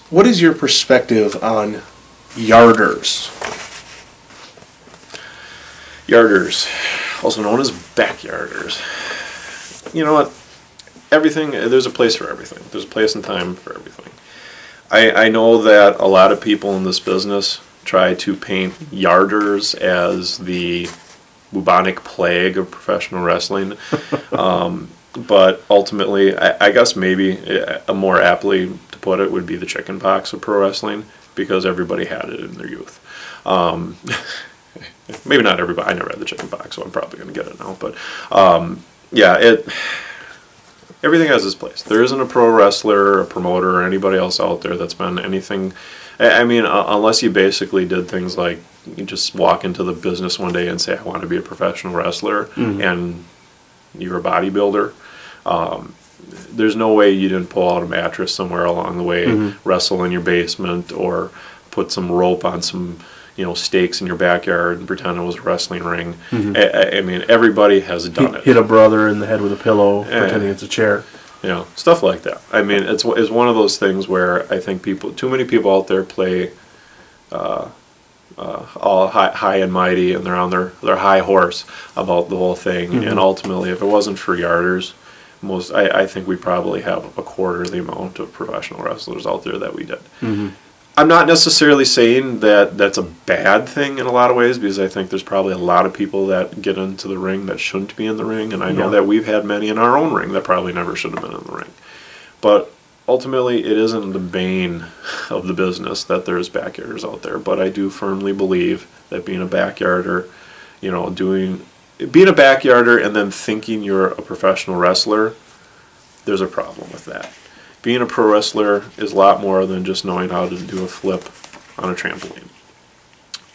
What is your perspective on yarders? Yarders, also known as backyarders. You know what? Everything, there's a place for everything. There's a place and time for everything. I know that a lot of people in this business try to paint yarders as the bubonic plague of professional wrestling. But ultimately, I guess maybe a more aptly to put it would be the chicken pox of pro wrestling, because everybody had it in their youth. Maybe not everybody. I never had the chicken pox, so I'm probably going to get it now. But yeah, everything has its place. There isn't a pro wrestler, a promoter, or anybody else out there that's been anything. I mean, unless you basically did things like you just walk into the business one day and say, I want to be a professional wrestler, and you're a bodybuilder. There's no way you didn't pull out a mattress somewhere along the way, wrestle in your basement, or put some rope on some stakes in your backyard and pretend it was a wrestling ring. I mean, everybody has done it. Hit a brother in the head with a pillow, pretending it's a chair. Stuff like that. I mean, it's one of those things where I think too many people out there play all high and mighty, and they're on their high horse about the whole thing. And ultimately, if it wasn't for yarders, I think we probably have a quarter the amount of professional wrestlers out there that we did. I'm not necessarily saying that that's a bad thing in a lot of ways, because I think there's probably a lot of people that get into the ring that shouldn't be in the ring, and I know that we've had many in our own ring that probably never should have been in the ring. But ultimately, it isn't the bane of the business that there's backyarders out there. But I do firmly believe that being a backyarder, being a backyarder and then thinking you're a professional wrestler, there's a problem with that. Being a pro wrestler is a lot more than just knowing how to do a flip on a trampoline.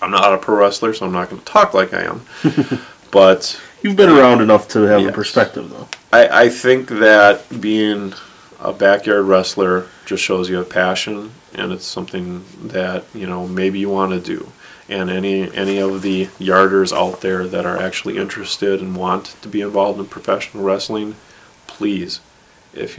I'm not a pro wrestler, so I'm not going to talk like I am. But you've been around enough to have a perspective, though. I think that being a backyard wrestler just shows you have passion, and it's something that maybe you want to do. And any of the yarders out there that are actually interested and want to be involved in professional wrestling, please, if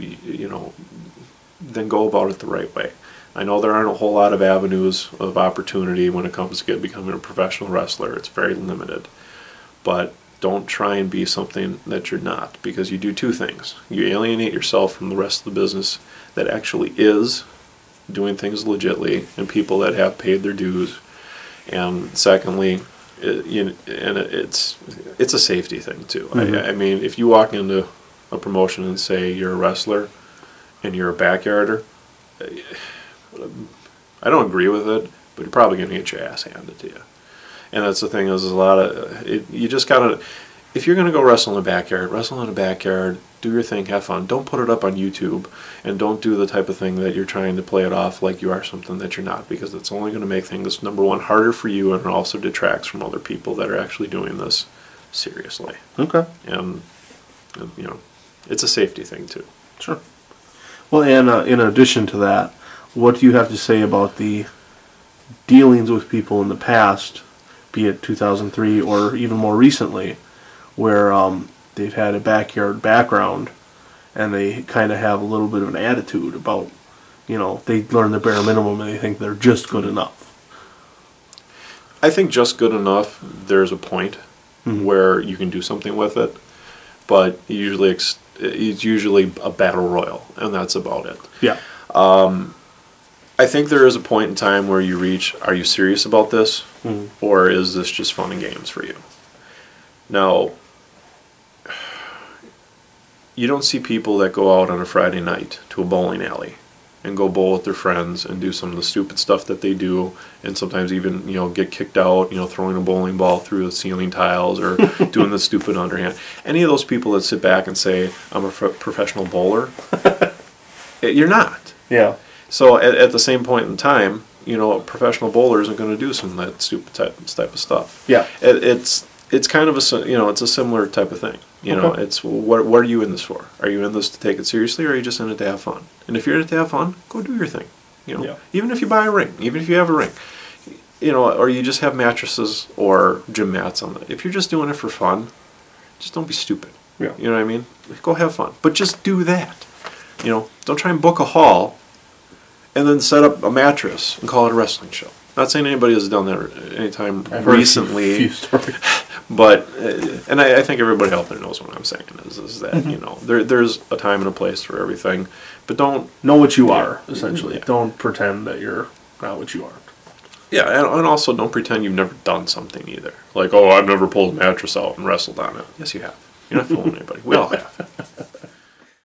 then go about it the right way. I know there aren't a whole lot of avenues of opportunity when it comes to becoming a professional wrestler. It's very limited. But don't try and be something that you're not, because you do two things. You alienate yourself from the rest of the business that actually is doing things legitly and people that have paid their dues. And secondly, it's a safety thing too. I mean, if you walk into a promotion and say you're a wrestler and you're a backyarder, I don't agree with it, but you're probably going to get your ass handed to you. And that's the thing, is a lot of you just gotta, if you're going to go wrestle in a backyard, do your thing, have fun. Don't put it up on YouTube, and don't do the type of thing that you're trying to play it off like you are something that you're not, because it's only going to make things, number one, harder for you, and it also detracts from other people that are actually doing this seriously. Okay. And it's a safety thing too. Sure. Well, and in addition to that, what do you have to say about the dealings with people in the past, be it 2003 or even more recently, where they've had a backyard background and they kind of have a little bit of an attitude about, they learn the bare minimum and they think they're just good enough? I think just good enough, there's a point where you can do something with it, but usually it's usually a battle royal, and that's about it. Yeah. I think there is a point in time where you reach, are you serious about this? Or is this just fun and games for you? Now, you don't see people that go out on a Friday night to a bowling alley and go bowl with their friends and do some of the stupid stuff that they do, and sometimes even get kicked out, throwing a bowling ball through the ceiling tiles or doing the stupid underhand. Any of those people that sit back and say, I'm a professional bowler, you're not. Yeah. So at the same point in time, a professional bowler isn't going to do some of that stupid type of stuff. Yeah. It's kind of it's a similar type of thing. Okay. It's what are you in this for? Are you in this to take it seriously, or are you just in it to have fun? And if you're in it to have fun, go do your thing. Even if you buy a ring, even if you have a ring, or you just have mattresses or gym mats on it. If you're just doing it for fun, just don't be stupid. Yeah. You know what I mean? Go have fun, but just do that. Don't try and book a hall and then set up a mattress and call it a wrestling show. Not saying anybody has done that anytime recently, Few stories. but and I think everybody out there knows what I'm saying is that you know there's a time and a place for everything, but don't Know what you are, essentially. Yeah. Don't pretend that you're not what you are. Yeah, and also don't pretend you've never done something either. Like, oh, I've never pulled a mattress out and wrestled on it. Yes, you have. You're not fooling anybody. We all have.